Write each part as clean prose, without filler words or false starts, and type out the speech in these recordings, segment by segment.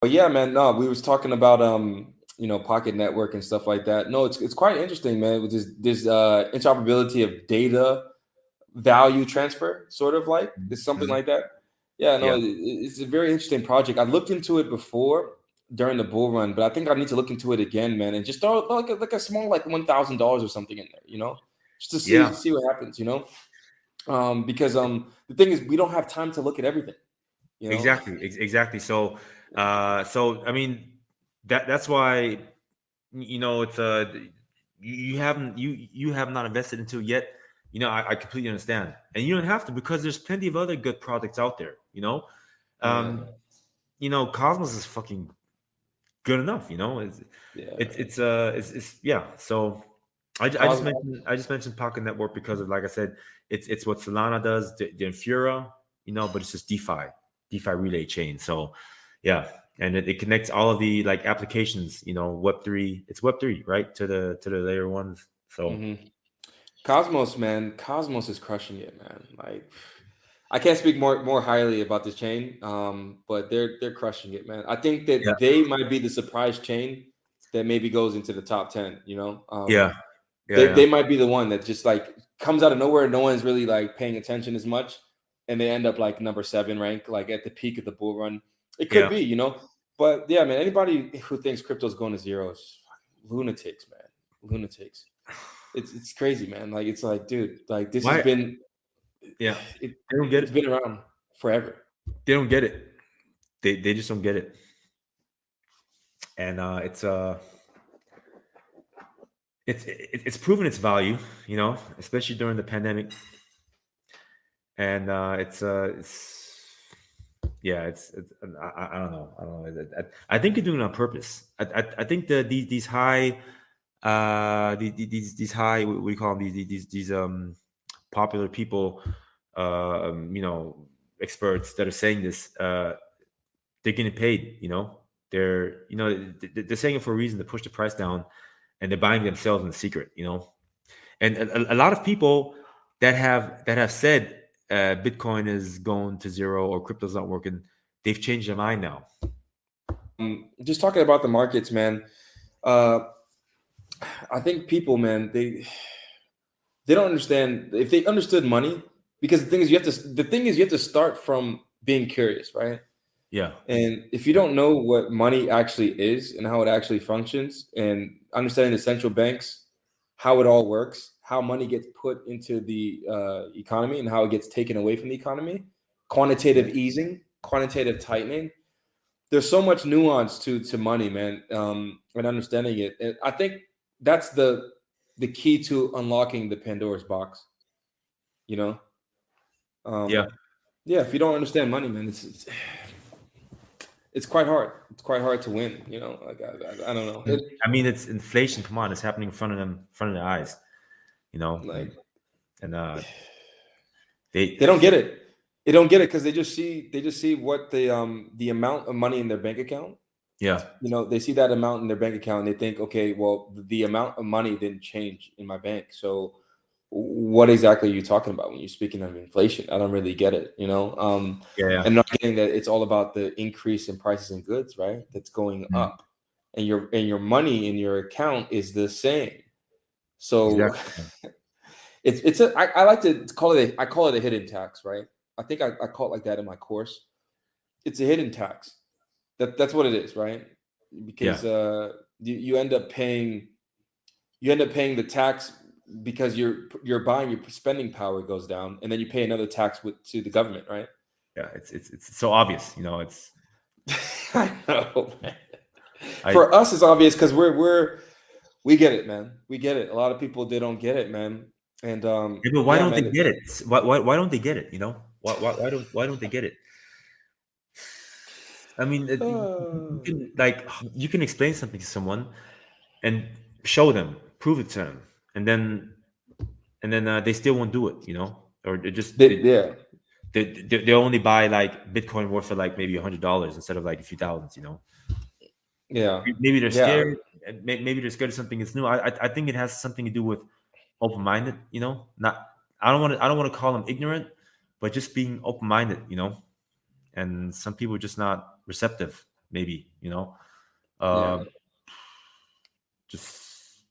But yeah, man, no, we was talking about Pocket Network and stuff like that. No, it's quite interesting, man, with this interoperability of data value transfer, sort of like it's something Mhm. like that. Yeah, no, Yeah, it's a very interesting project. I looked into it before during the bull run, but I think I need to look into it again, man, and just throw like a small like $1,000 or something in there, just to see yeah, see what happens. Because the thing is, we don't have time to look at everything, you know. exactly. So I mean, that's why it's you have not invested into it yet. I completely understand, and you don't have to because there's plenty of other good products out there. Yeah, Um, Cosmos is fucking good enough. yeah. It's yeah. So I just Cosmo, mentioned Pocket Network because of, like I said, it's what Solana does, the Infura, but it's just DeFi relay chain. So yeah, and it connects all of the like applications, Web3. It's Web3, right, to the layer ones. So hmm Cosmos, man, Cosmos is crushing it, man. Like, I can't speak more highly about this chain, but they're crushing it, man. I think yeah, that they might be the surprise chain that maybe goes into the top 10. yeah, yeah, They yeah, might be the one that just like comes out of nowhere. No one's really like paying attention as much, and they end up like number 7 rank, like at the peak of the bull run. It could yeah. be. But yeah, man. Anybody who thinks crypto's going to zero is fucking lunatics, man. Lunatics. It's crazy, man. Like it's like, dude, like this has Why? been Yeah, it they don't get it's it. been around forever. They don't get it. They just don't get it. And it's proven its value, especially during the pandemic. And it's yeah, it's I don't know, I think you're doing it on purpose. I think that these high these high, what do you call them, these popular people, experts that are saying this, they're getting paid. They're saying it for a reason, to push the price down, and they're buying themselves in secret. And a lot of people that have said Bitcoin is going to zero or crypto's not working, they've changed their mind now. Just talking about the markets, man. Uh, I think people, man, they don't understand. If they understood money, because the thing is you have to start from being curious, right? Yeah, And if you don't know what money actually is and how it actually functions, and understanding the central banks, how it all works, how money gets put into the economy and how it gets taken away from the economy, quantitative easing, quantitative tightening. There's so much nuance to money, man, and understanding it. And I think that's the key to unlocking the Pandora's box. You know, yeah. um, yeah. If you don't understand money, man, it's quite hard. It's quite hard to win. Like I don't know. I mean, it's inflation. Come on, it's happening in front of them, in front of their eyes. Like And they they don't get it. They don't get it because they just see what the amount of money in their bank account. yeah. They see that amount in their bank account and they think, okay, well, the amount of money didn't change in my bank. So what exactly are you talking about when you're speaking of inflation? I don't really get it. Yeah, And not getting that it's all about the increase in prices and goods, right? That's going mm, up. And your money in your account is the same. So exactly. I like to call it a hidden tax, right? I think I call it like that in my course. It's a hidden tax. That's what it is, right? Yeah, Because you end up paying the tax because you're buying, your spending power goes down, and then you pay another tax to the government, right? yeah. It's so obvious. I know, man. I For us, it's obvious because we get it, man. We get it. A lot of people, they don't get it, man. And Yeah, but why yeah, don't they man. get it? Why don't they get it? Why don't they get it? I mean, you Uh, can, you can explain something to someone and show them, prove it to them, and then they still won't do it. Or they just yeah, they only buy like Bitcoin worth of like maybe $100 instead of like a few thousands. yeah, Maybe they're yeah. scared. And maybe they're scared of something that's new. I think it has something to do with open minded. Not I don't want to call them ignorant, but just being open minded. And some people are just not receptive. maybe, Yeah. uh, just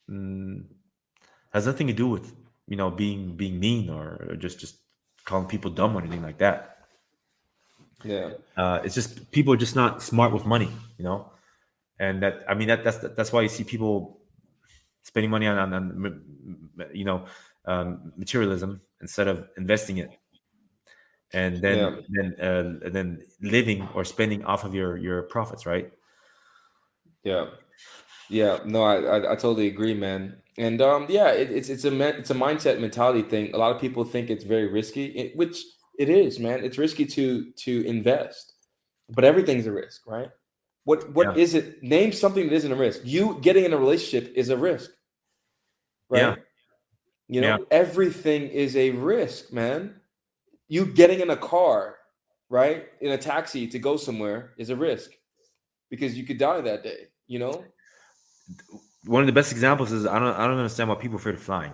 mm, has nothing to do with being mean or just calling people dumb or anything like that. Yeah. It's just people are just not smart with money, and that I mean that's why you see people spending money on materialism instead of investing it, and Yeah. then living or spending off of your profits, right? Yeah. Yeah, no, I totally agree, man. And yeah, it's a mindset mentality thing. A lot of people think it's very risky, which it is, man. It's risky to invest, but everything's a risk, right? What Yeah, is it? Name something that isn't a risk. You getting in a relationship is a risk, yeah, right? You yeah. know, everything is a risk, man. You getting in a car, right, in a taxi to go somewhere is a risk because you could die that day. You know? One of the best examples is I don't understand why people are afraid of flying.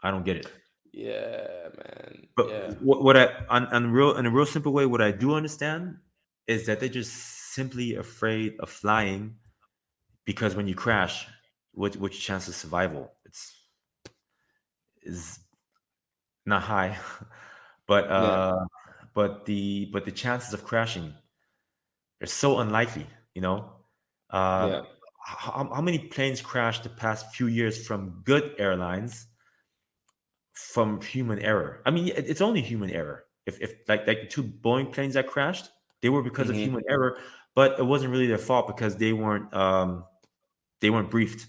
I don't get it. Yeah, man. But Yeah. what I in a real simple way, what I do understand is that they're just simply afraid of flying because when you crash, what's your chance of survival? It's is not high, but Yeah. the chances of crashing are so unlikely. You know, uh, Yeah. how many planes crashed the past few years from good airlines from human error? I mean, it's only human error. If like the two Boeing planes that crashed, they were because of Mhm. human error, but it wasn't really their fault because they weren't briefed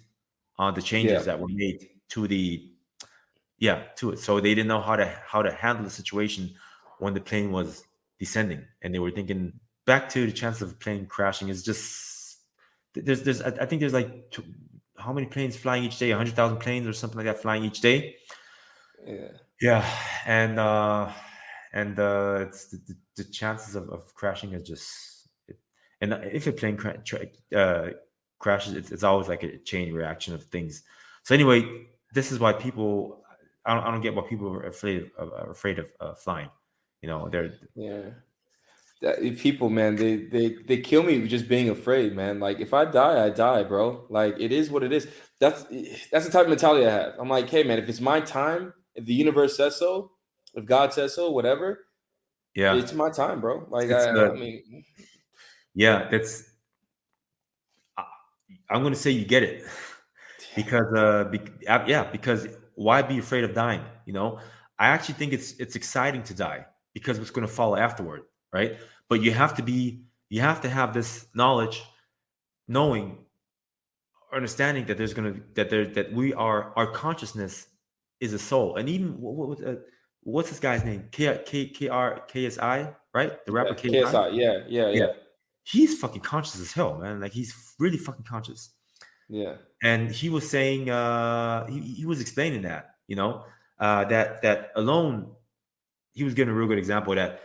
on the changes Yeah. that were made to the yeah to it. So they didn't know how to handle the situation when the plane was descending, and they were thinking back to the chance of a plane crashing is just there's I think there's like how many planes flying each day? 100,000 planes or something like that flying each day. Yeah. Yeah, and it's the chances of crashing is just and if a plane crashes, it's always like a chain reaction of things. So anyway, this is why people I don't get why people are afraid of flying. They're Yeah. People, man, they kill me just being afraid, man. Like if I die, I die, bro. Like it is what it is. That's the type of mentality I have. I'm like, hey, man, if it's my time, if the universe says so, if God says so, whatever, yeah, it's my time, bro. Like it's I mean, yeah that's I- I'm gonna say you get it because yeah, because why be afraid of dying? I actually think it's exciting to die because what's going to follow afterward, right? But you have to have this knowledge, knowing, understanding that that we are our consciousness is a soul, and even what's this guy's name? KSI, right? The rapper yeah, KSI. KSI, yeah, yeah, Yeah, yeah, he's fucking conscious as hell, man. Like he's really fucking conscious. yeah, And he was saying he was explaining that that alone he was giving a real good example of that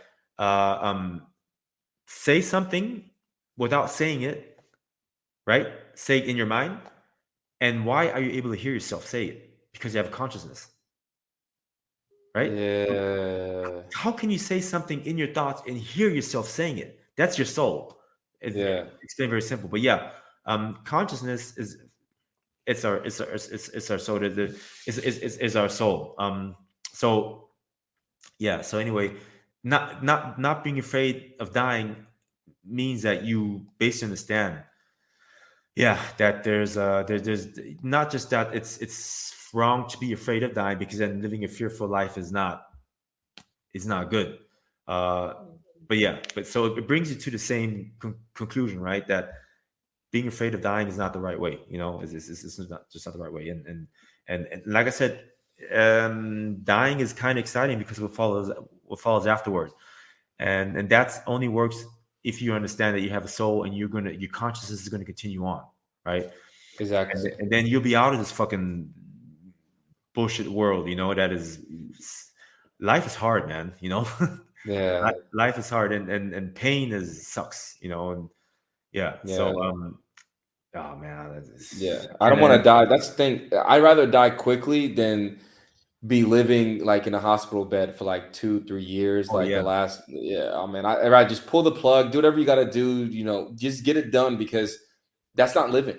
say something without saying it, right? Say it in your mind. And why are you able to hear yourself say it? Because you have a consciousness, right? yeah, How can you say something in your thoughts and hear yourself saying it? That's your soul. It's yeah, explained very simple, but yeah, consciousness is it's our soul. Is our soul. So yeah. So anyway, not being afraid of dying means that you basically understand. Yeah, that there's not just that it's wrong to be afraid of dying because then living a fearful life is not good. Uh, but yeah, but so it brings you to the same conclusion, right? That being afraid of dying is not the right way. It's not the right way. And like I said, dying is kind of exciting because what follows afterward, and that's only works if you understand that you have a soul and your consciousness is gonna continue on, right? And, exactly. and then you'll be out of this fucking bullshit world. That is life is hard, man. Yeah, Life is hard, and pain is sucks. And yeah, yeah. so oh man, Yeah, I don't and want to die. That's the thing. I'd rather die quickly than be living like in a hospital bed for like 2, 3 years, Oh like the yeah, last, yeah, I mean, I just pull the plug, do whatever you got to do, just get it done because that's not living,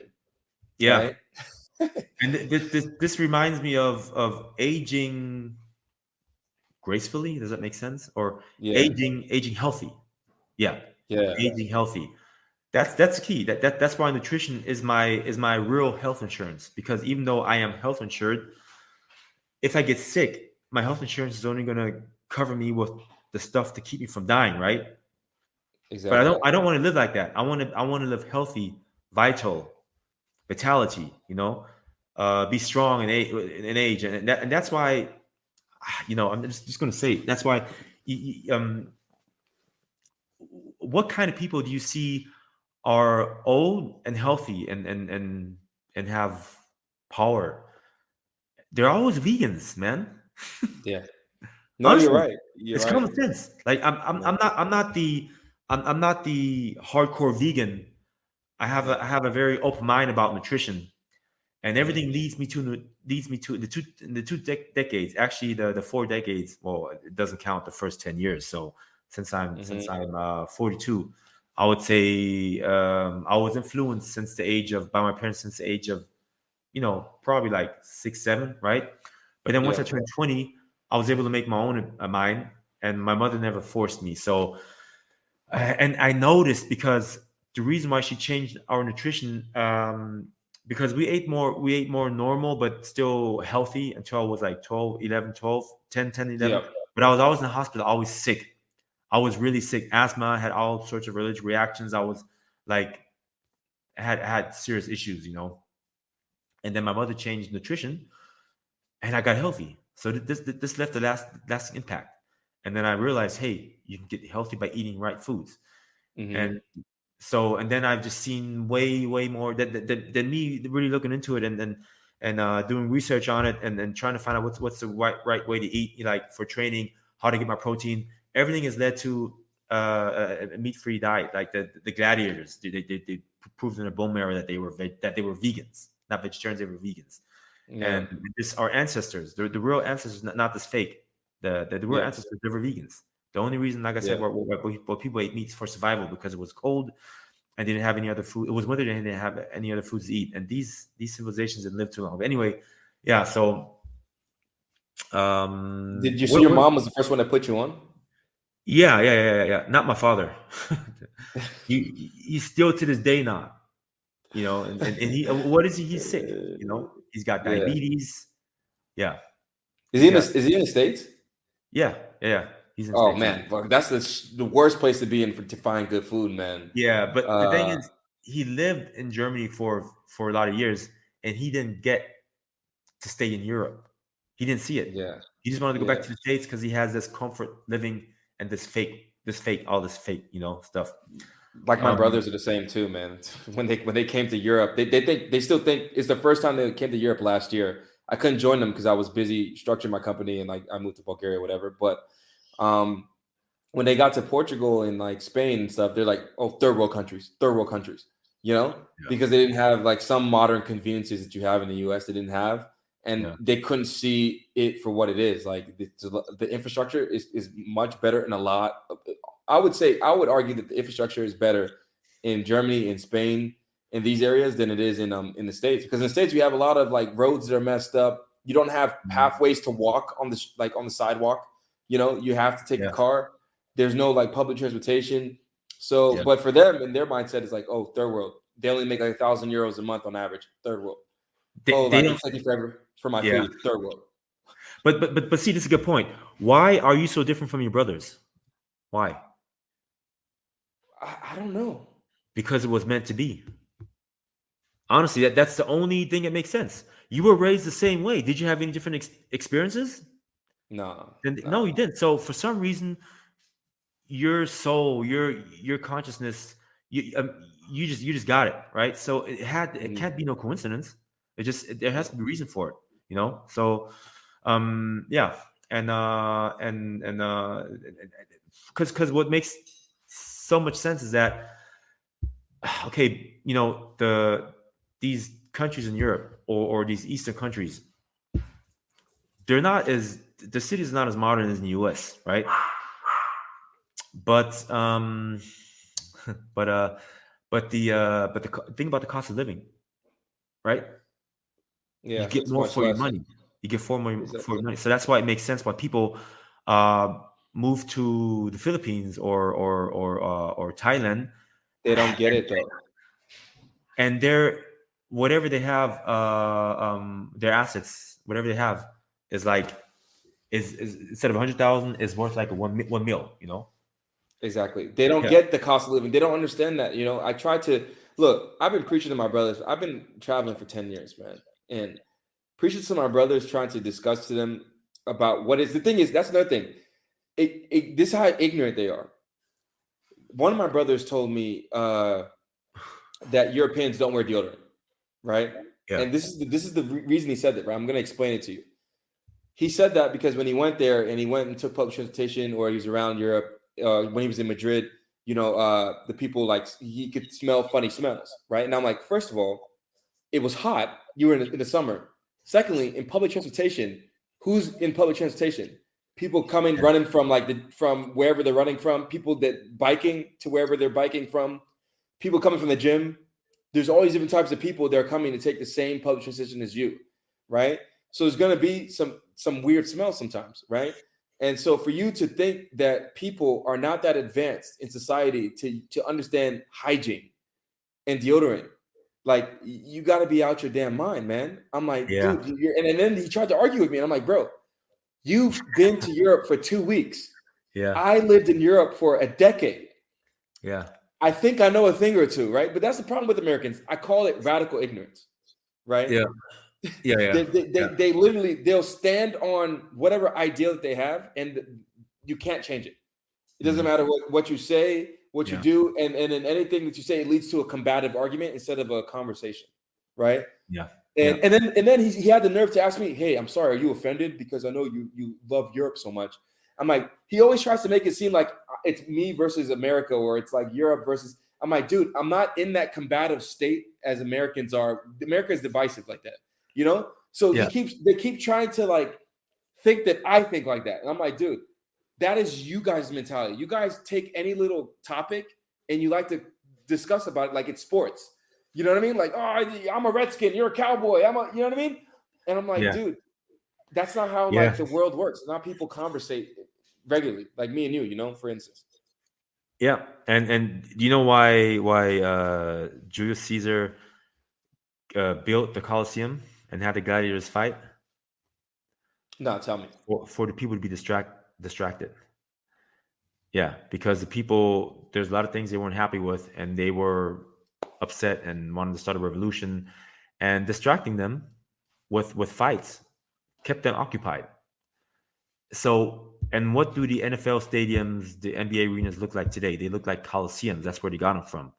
yeah. right? And this reminds me of aging gracefully. Does that make sense? Or Yeah, aging healthy. Yeah, yeah, aging healthy. That's key. That's why nutrition is my real health insurance. Because even though I am health insured, if I get sick, my health insurance is only gonna cover me with the stuff to keep me from dying, right? But I don't exactly. I don't want to live like that. I want to live healthy, vital, vitality. Be strong in age, and that's why I'm just gonna say that's why. What kind of people do you see are old and healthy and have power? They're always vegans, man. Yeah. No, you're Honestly, right. You're it's right. common sense. Like Yeah. I'm not the hardcore vegan. I Yeah. have a very open mind about nutrition, and Hmm. everything leads me to the two decades. Actually, the 4 decades. Well, it doesn't count the first 10 years. So Hmm. since I'm 42, I would say I was influenced since the age of by my parents since the age of probably like 6, 7, right? But then once I Yeah. turned 20, I was able to make my own mind, and my mother never forced me. So, and I noticed because the reason why she changed our nutrition, because we ate more normal, but still healthy until I was like 12, 11, 12, 10, 10, 11. Yeah. But I was always in the hospital, always sick. I was really sick, asthma, I had all sorts of allergic reactions. I was like, had serious issues. And then my mother changed nutrition, and I got healthy. So this left a lasting impact. And then I realized, hey, you can get healthy by eating right foods. Hmm. And and then I've just seen way more than me really looking into it and doing research on it and trying to find out what's the right way to eat, like for training, how to get my protein. Everything has led to a meat free diet. Like the gladiators, they proved in their bone marrow that they were vegans, not vegetarians. They were vegans. Yeah. And this our ancestors, the real ancestors, not this fake. The real Yeah. ancestors, they were vegans. The only reason, like I said, Yeah. where people ate meat for survival because it was cold and they didn't have any other food. It was winter, they didn't have any other foods to eat. And these civilizations didn't live too long. But anyway, yeah. So So your what mom was the first one that put you on? yeah. Not my father. He's still to this day not. And he what is he? He's sick. He's got Yeah. diabetes. Yeah, Is he he's in the got is he in the States? yeah. He's in the Oh States. man, fuck, that's the worst place to be in to find good food, man. Yeah, but the thing Uh, is, he lived in Germany for a lot of years, and he didn't get to stay in Europe. He didn't see it. yeah, He just wanted to go back yeah. to the States because he has this comfort living and all this fake, stuff. Like my Um, brothers are the same too, man. When they came to Europe, they still think it's the first time they came to Europe last year. I couldn't join them because I was busy structuring my company and like I moved to Bulgaria, or whatever. But um, when they got to Portugal and like Spain and stuff, they're like, oh, third world countries, yeah, because they didn't have like some modern conveniences that you have in the US, they didn't have. And yeah, they couldn't see it for what it is. Like the infrastructure is much better in a lot. I would argue that the infrastructure is better in Germany, in Spain, in these areas than it is in the States. Because in the States, you have a lot of like roads that are messed up. You don't have mhm, pathways to walk on on the sidewalk. You have to take a yeah, car. There's no like public transportation. So, yeah. but for them, and their mindset is like, oh, third world. They only make like €1,000 a month on average. Third world. Oh, They like don't. it's taking forever for my Yeah, food. Third world. but see, this is a good point. Why are you so different from your brothers? Why? I don't know. Because it was meant to be. Honestly, that's the only thing that makes sense. You were raised the same way. Did you have any different experiences? No, No, you no. didn't. So for some reason, your soul, your consciousness, you just got it right. So it Mhm. can't be no coincidence. There has to be a reason for it. So yeah, and because what makes so much sense is that okay, these countries in Europe or these Eastern countries, they're not as the city is not as modern as in the US, right? But but thing about the cost of living, right? You Yeah, get it's more much for your less. money. You get for more for your Exactly. money. So that's why it makes sense why people uh, move to the Philippines or Thailand, They don't get it though. and they're whatever they have, their assets, whatever they have, is like is instead of 100,000 is worth like one mil. You know? Exactly. They don't Yeah. get the cost of living. They don't understand that. I try to look. I've been preaching to my brothers. I've been traveling for 10 years, man, and preaching to my brothers, trying to discuss to them about what is the thing is. That's another thing. This is how ignorant they are. One of my brothers told me that Europeans don't wear deodorant, right? Yeah. And this is the reason he said that, right? I'm going to explain it to you. He said that because when he went there and he went and took public transportation, or he was around Europe, when he was in Madrid, the people, like, he could smell funny smells, right? And I'm like, first of all, it was hot. You were in the summer. Secondly, in public transportation, who's in public transportation? People coming, Yeah. running from from wherever they're running from. People that biking to wherever they're biking from. People coming from the gym. There's all these different types of people that are coming to take the same public transportation as you, right? So there's going to be some weird smells sometimes, right? And so for you to think that people are not that advanced in society to understand hygiene and deodorant, like, you got to be out your damn mind, man. I'm like, Yeah. dude, and then he tried to argue with me, and I'm like, bro, you've been to Europe for 2 weeks. Yeah. I lived in Europe for a decade. Yeah. I think I know a thing or two, right? But that's the problem with Americans. I call it radical ignorance, right? Yeah. Yeah. Yeah. Yeah. They literally, they'll stand on whatever ideal that they have, and you can't change it. It doesn't Mhm. matter what you say, what you Yeah. do, and in anything that you say, it leads to a combative argument instead of a conversation, right? Yeah. And Yeah. and then he had the nerve to ask me, "Hey, I'm sorry, are you offended because I know you love Europe so much?" I'm like, he always tries to make it seem like it's me versus America, or it's like Europe versus. I'm like, dude, I'm not in that combative state as Americans are. America is divisive like that, you know. So Yeah. they keep trying to, like, think that I think like that, and I'm like, dude, that is you guys' mentality. You guys take any little topic and you like to discuss about it like it's sports. You know what I mean? Like, oh, I'm a Redskin, you're a Cowboy. You know what I mean? And I'm like, Yeah. dude, that's not how, Yeah. like, the world works. Not people conversate regularly, like me and you, for instance. Yeah. And do you know why Julius Caesar built the Colosseum and had the gladiators fight? No, tell me. For the people to be distracted. Yeah, because the people, there's a lot of things they weren't happy with, and they were upset and wanted to start a revolution, and distracting them with fights kept them occupied. So, and what do the NFL stadiums, the NBA arenas look like today? They look like coliseums. That's where they got them from.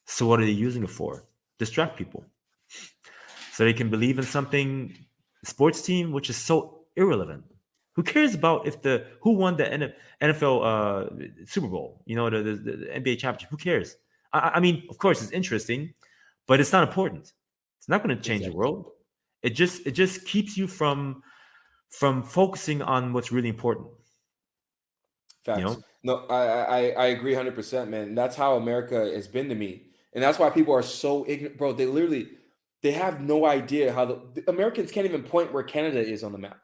So, what are they using it for? Distract people, so they can believe in something, sports team, which is so irrelevant. Who cares about if the who won the NFL Super Bowl? You know, the NBA championship. Who cares? I mean, of course, it's interesting, but it's not important. It's not going to change the Exactly. world. It just keeps you from focusing on what's really important. You Facts. know? No, I agree 100%, man. That's how America has been to me, and that's why people are so ignorant, bro. They have no idea how the Americans can't even point where Canada is on the map.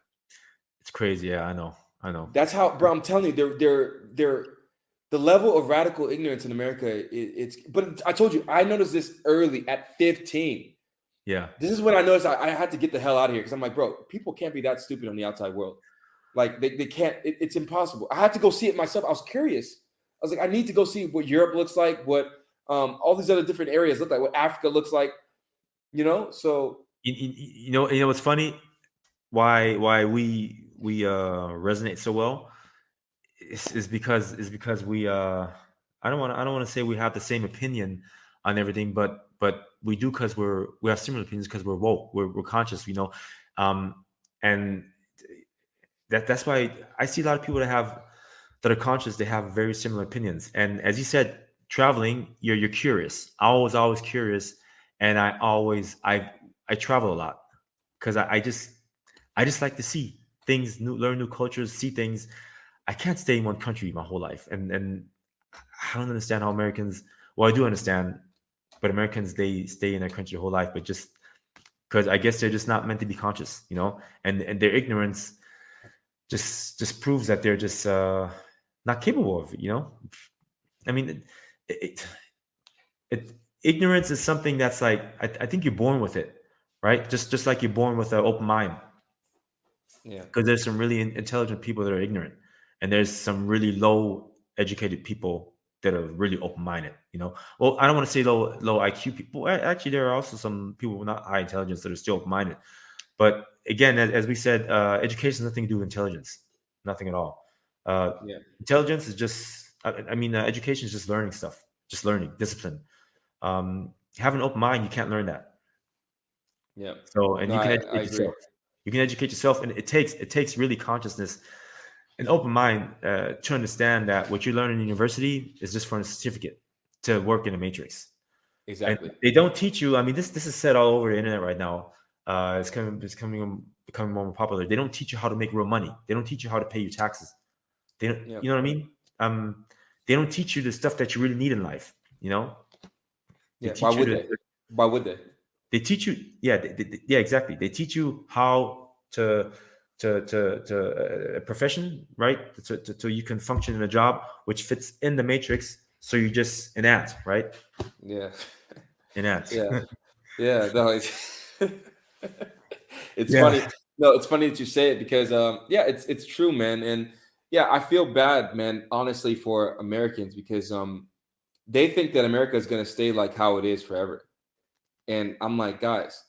It's crazy. Yeah, I know. I know. That's how, bro. I'm telling you, they're the level of radical ignorance in America. It's, but I told you, I noticed this early at 15. Yeah. This is when I noticed I had to get the hell out of here because I'm like, bro, people can't be that stupid on the outside world. Like, they can't. It's impossible. I had to go see it myself. I was curious. I was like, I need to go see what Europe looks like, what all these other different areas look like, what Africa looks like. So You know what's funny? Why we resonate so well is because we I don't want to say we have the same opinion on everything, but we do because we have similar opinions because we're woke, we're conscious, and that's why I see a lot of people that are conscious. They have very similar opinions, and as you said, traveling, you're curious. I was always curious, and I travel a lot because I just like to see. things, learn new cultures, see things. I can't stay in one country my whole life, and I don't understand how Americans. Well, I do understand, but Americans, they stay in their country their whole life, but just because I guess they're just not meant to be conscious, and their ignorance just proves that they're just not capable of it. I mean, it, it ignorance is something that's like I think you're born with it, right? Just like you're born with an open mind, Yeah. because there's some really intelligent people that are ignorant, and there's some really low educated people that are really open minded. Well, I don't want to say low IQ people. Actually, there are also some people with not high intelligence that are still open minded. But again, as we said, education has nothing to do with intelligence, nothing at all. Yeah. Intelligence is just, education is just learning stuff, just learning discipline. Have an open mind, you can't learn that. Yeah. So, and No, you can I educate agree. yourself. You can educate yourself, and it takes really consciousness, an open mind, to understand that what you learn in university is just for a certificate to work in a matrix. And Exactly. they don't teach you. I mean, this is said all over the internet right now. Becoming more popular. They don't teach you how to make real money. They don't teach you how to pay your taxes. They don't, Yeah. you know what I mean? They don't teach you the stuff that you really need in life. They Yeah. Why teach you would they? Why would they? they teach you, yeah, yeah, exactly. They teach you how to a profession, right? So you can function in a job which fits in the matrix. So you just enact, right? Yeah. Enact. Yeah. Yeah. No, it's it's Yeah. funny. No, it's funny that you say it because yeah, it's true, man. And yeah, I feel bad, man, honestly, for Americans because they think that America is gonna stay like how it is forever. And I'm like, guys,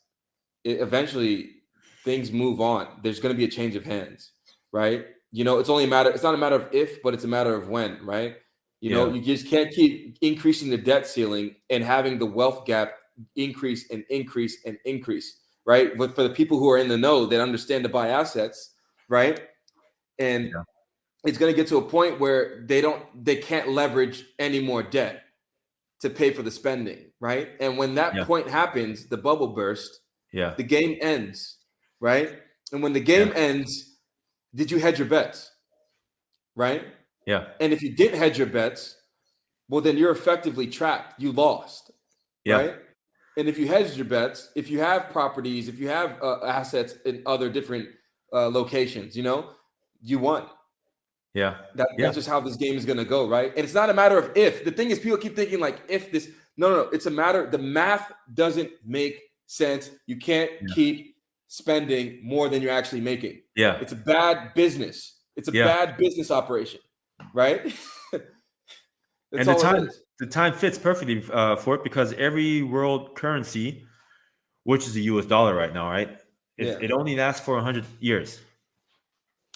eventually things move on. There's going to be a change of hands, right? It's only a matter. It's not a matter of if, but it's a matter of when, right? Yeah. You just can't keep increasing the debt ceiling and having the wealth gap increase and increase and increase, right? But for the people who are in the know that understand to buy assets, right? And Yeah. it's going to get to a point where they can't leverage any more debt to pay for the spending, right? And when that Yeah. point happens, the bubble burst, Yeah. the game ends, right? And when the Yeah. game ends, did you hedge your bets, right? Yeah. And if you didn't hedge your bets, well, then you're effectively trapped. You lost, Yeah. right? And if you hedged your bets, if you have properties, if you have assets in other different locations, you won. Yeah. That's Yeah. just how this game is going to go, right? And it's not a matter of if. The thing is, people keep thinking like if this. No, no, no. It's a matter. The math doesn't make sense. You can't Yeah. keep spending more than you're actually making. Yeah. It's a bad business. It's a Yeah. bad business operation, right? That's And the all it time is. the time fits perfectly for it, because every world currency, which is the US dollar right now, right? Yeah, It only lasts for 100 years.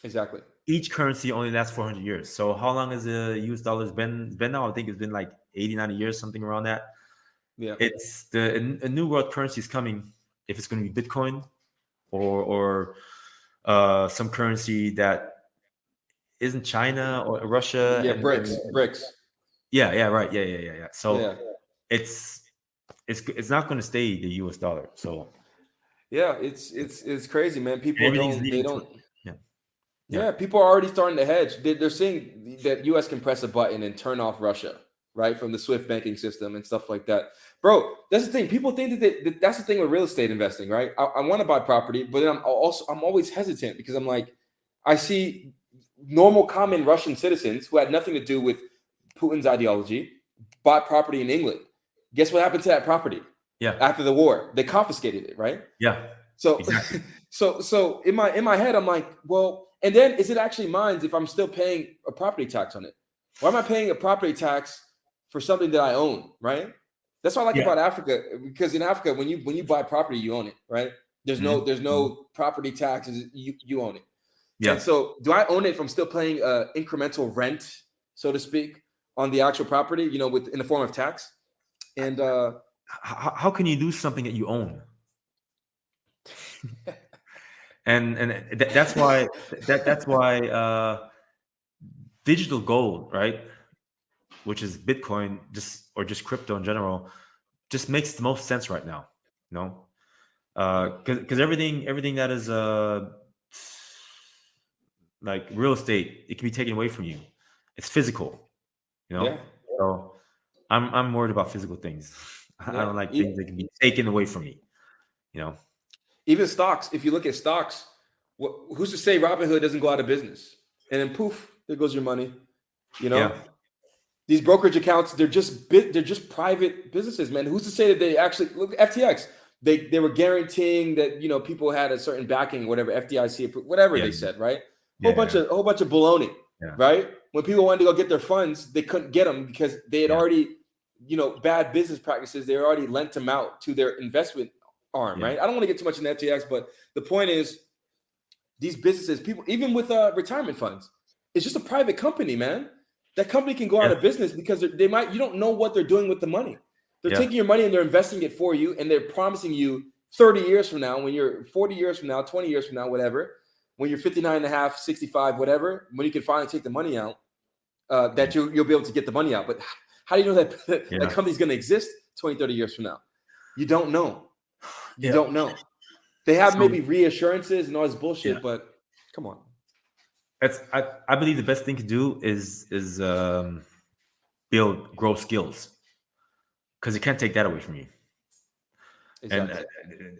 exactly. Each currency only lasts for 100 years. So how long has the US dollars been now? I think it's been like 80, 90 years, something around that. Yeah, It's a new world currency is coming. If it's going to be Bitcoin or some currency that isn't China or Russia, yeah. and Bricks. yeah, right, yeah. So Yeah, it's it's not going to stay the US dollar. So yeah. It's crazy, man. People everything's don't. They leading to it. don't. Yeah, yeah, Yeah, people are already starting to hedge. They're saying that U.S. can press a button and turn off Russia, right, from the SWIFT banking system and stuff like that. Bro, that's the thing. People think that's the thing with real estate investing, right? I want to buy property, but then I'm always hesitant because I'm like, I see normal, common Russian citizens who had nothing to do with Putin's ideology bought property in England. Guess what happened to that property yeah, after the war? They confiscated it, right? yeah. So, Exactly. so in my head, I'm like, well, and then is it actually mine if I'm still paying a property tax on it? Why am I paying a property tax for something that I own? Right. That's what I like Yeah. about Africa, because in Africa, when you buy property, you own it. Right. There's no Mhm. there's Mhm. no property taxes. You own it. And Yeah. so, do I own it if I'm still paying incremental rent, so to speak, on the actual property? With in the form of tax. And How can you lose something that you own? And that's why digital gold, right, which is Bitcoin, just crypto in general, just makes the most sense right now. You know, yeah, because everything that is like real estate, it can be taken away from you. It's physical, you know. Yeah, So I'm worried about physical things. I yeah. don't like things that can be taken away from me. You know. Even stocks. If you look at stocks, who's to say Robinhood doesn't go out of business? And then poof, there goes your money. You Yeah. know, these brokerage accounts, they're just private businesses, man. Who's to say that they actually look FTX? They were guaranteeing that people had a certain backing, whatever FDIC approved, whatever Yeah. they said, right? Yeah. Yeah. Whole bunch of baloney, Yeah. right? When people wanted to go get their funds, they couldn't get them because they had Yeah. already, bad business practices. They already lent them out to their investment arm, Yeah. right? I don't want to get too much in FTX, but the point is, these businesses, people, even with retirement funds, it's just a private company, man. That company can go out Yeah. of business because they might. You don't know what they're doing with the money. They're Yeah. taking your money and they're investing it for you, and they're promising you 30 years from now, when you're 40 years from now, 20 years from now, whatever, when you're 59 and a half, 65, whatever, when you can finally take the money out, that you'll be able to get the money out. But how do you know that Yeah. that company's going to exist 20, 30 years from now? You don't know. You Yeah. don't know. They have So maybe reassurances and all this bullshit, yeah, but come on. I believe the best thing to do is grow skills, because you can't take that away from you. And Exactly.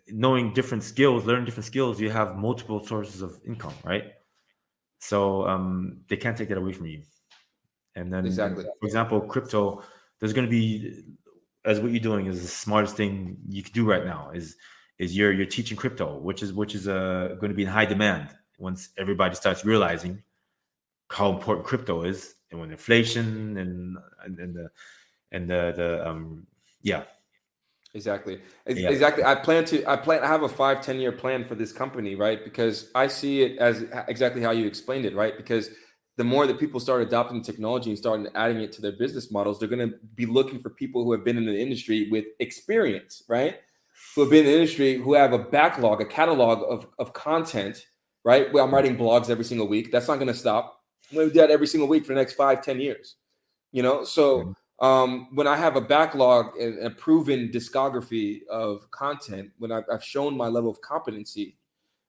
knowing different skills, learning different skills, you have multiple sources of income, right? So they can't take that away from you. And then, Exactly. for example, crypto, there's going to be, as what you're doing is the smartest thing you can do right now is you're teaching crypto, which is going to be in high demand once everybody starts realizing how important crypto is, and when inflation and yeah. Exactly. Yeah. Exactly. I have a 5-10 year plan for this company, right? Because I see it as exactly how you explained it, right? Because the more that people start adopting technology and starting adding it to their business models, they're going to be looking for people who have been in the industry with experience, right? Who have been in the industry, who have a backlog, a catalog of content, right? Well, I'm writing blogs every single week. That's not going to stop. I'm going to do that every single week for the next 5-10 years. So when I have a backlog and a proven discography of content, when I've shown my level of competency,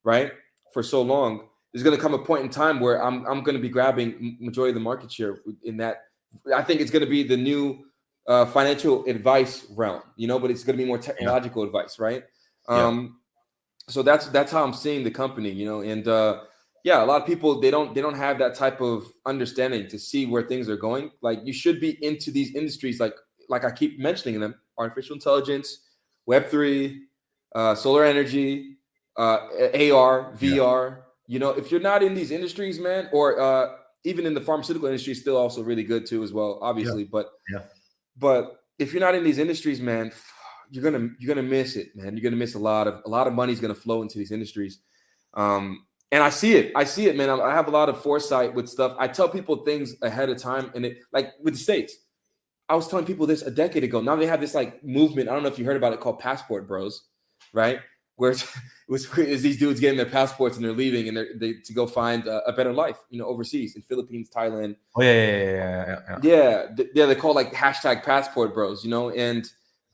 right, for so long, there's going to come a point in time where I'm going to be grabbing majority of the market share in that. I think it's going to be the new financial advice realm, but it's going to be more Yeah. technological advice, right? Yeah. So that's how I'm seeing the company, and yeah, a lot of people they don't have that type of understanding to see where things are going. Like, you should be into these industries, like I keep mentioning them: artificial intelligence, Web3, solar energy, AR, Yeah. VR. If you're not in these industries, man, or even in the pharmaceutical industry, still also really good too as well, Yeah. obviously. But Yeah. if you're not in these industries, man, you're gonna miss it, man. You're gonna miss a lot of money is gonna flow into these industries. And I see it, man. I have a lot of foresight with stuff. I tell people things ahead of time, and it, like with the States, I was telling people this a decade ago. Now they have this like movement. I don't know if you heard about it, called Passport Bros, right? Where it's these dudes getting their passports and they're leaving and they to go find a better life, overseas in Philippines, Thailand. Oh yeah. Yeah. Yeah. Yeah. Yeah. Yeah, they call like hashtag Passport Bros, and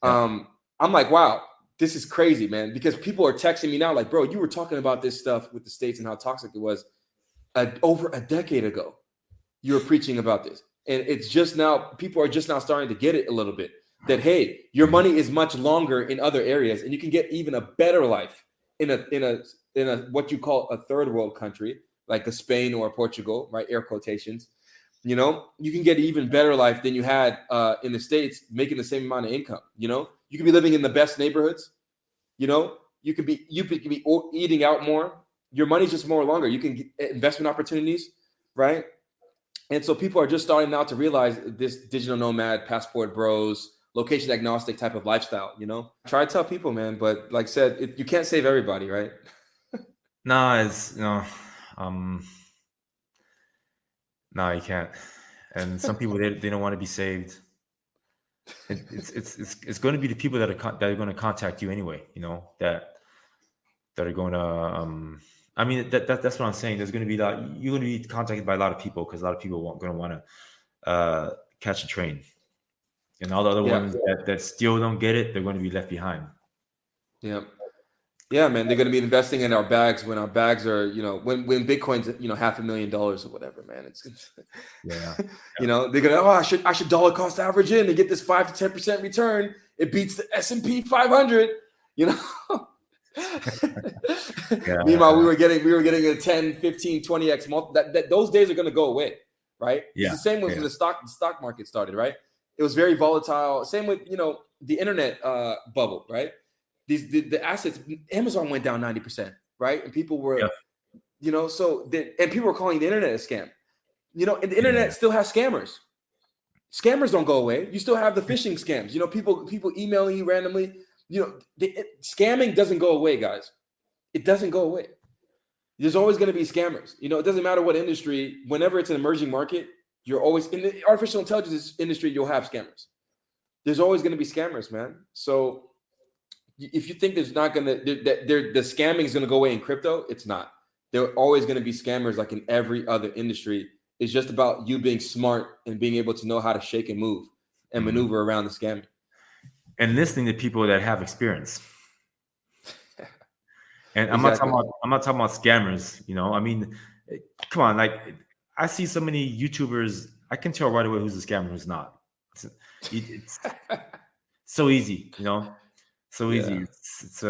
Yeah. I'm like, wow, this is crazy, man, because people are texting me now like, bro, you were talking about this stuff with the States and how toxic it was over a decade ago. You were preaching about this, and it's just now people are just now starting to get it a little bit, that hey, your money is much longer in other areas and you can get even a better life in a what you call a third world country, like a Spain or Portugal, right? Air quotations. You can get even better life than you had in the States, making the same amount of income. You can be living in the best neighborhoods. You could be eating out more. Your money's just more longer. You can get investment opportunities, right? And so people are just starting now to realize this digital nomad, passport bros, location agnostic type of lifestyle. Try to tell people, man, but like I said, you can't save everybody, right? No, it's no. Um. No, you can't. And some people they don't want to be saved. It's going to be the people that are going to contact you anyway. That are going to I mean that's what I'm saying. There's going to be you're going to be contacted by a lot of people, because a lot of people going to want to catch a train, and all the other Yeah, ones that still don't get it, they're going to be left behind. yeah. Yeah, man, they're gonna be investing in our bags when our bags are, when Bitcoin's, $500,000 or whatever, man. It's Yeah. they're gonna, I should dollar cost average in and get this 5 to 10% return. It beats the S&P 500, you know. Meanwhile, Yeah. we were getting a 10, 15, 20x that those days are gonna go away, right? It's Yeah. the same with Yeah. when the stock market started, right? It was very volatile. Same with the internet bubble, right? The assets, Amazon went down 90%, right? And people were, Yeah. and people were calling the internet a scam. And the Yeah. internet still has scammers. Scammers don't go away. You still have the phishing scams. People emailing you randomly. Scamming doesn't go away, guys. It doesn't go away. There's always going to be scammers. It doesn't matter what industry. Whenever it's an emerging market, you're always in the artificial intelligence industry. You'll have scammers. There's always going to be scammers, man. So if you think there's not going to the scamming is going to go away in crypto, it's not. There are always going to be scammers like in every other industry. It's just about you being smart and being able to know how to shake and move and maneuver around the scamming. And listening to people that have experience. And I'm not talking about scammers, I mean, come on, like I see so many YouTubers, I can tell right away who's a scammer, who's not. It's so easy, so easy. It's these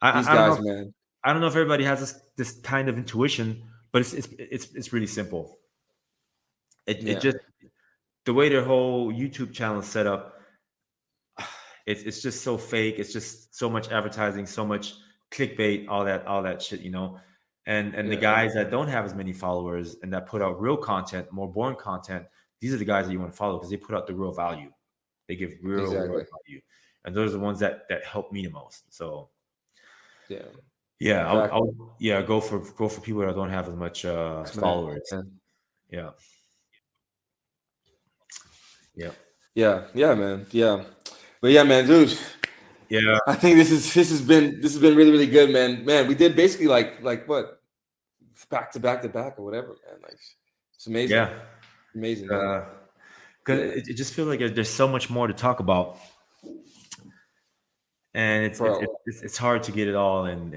guys, man. I don't know if everybody has this kind of intuition, but it's really simple. It just, the way their whole YouTube channel is set up, it's just so fake. It's just so much advertising, so much clickbait, all that shit, And the guys that don't have as many followers and that put out real content, more boring content, these are the guys that you want to follow because they put out the real value. They give real value, and those are the ones that help me the most. So, I'll go for people that don't have as much followers. Yeah. Man. Yeah. But yeah, man, dude. Yeah. I think this has been really, really good, man. Man, we did basically like what, back to back or whatever, man. Like, it's amazing. Yeah. Amazing, man. Because it just feels like there's so much more to talk about, and it's hard to get it all in.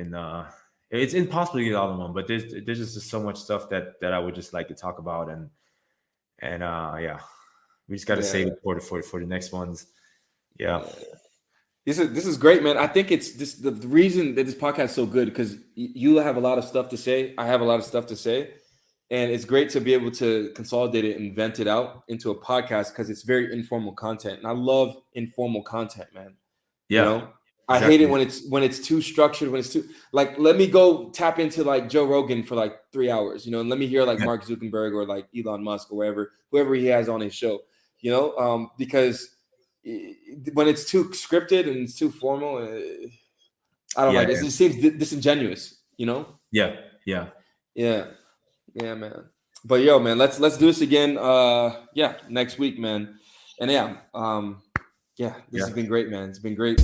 It's impossible to get it all in one. But there's just so much stuff that I would just like to talk about, and we just got to save it for the next ones. Yeah. This is great, man. I think it's the reason that this podcast is so good because you have a lot of stuff to say. I have a lot of stuff to say. And it's great to be able to consolidate it and vent it out into a podcast because it's very informal content. And I love informal content, man. Yeah. I hate it when it's too structured, when it's too like, let me go tap into like Joe Rogan for like 3 hours, and let me hear like Mark Zuckerberg or like Elon Musk or whoever he has on his show, because when it's too scripted and it's too formal, I don't like it. It just seems disingenuous, Yeah. Yeah, man. But yo, man, let's do this again. Next week, man. And this has been great, man. It's been great.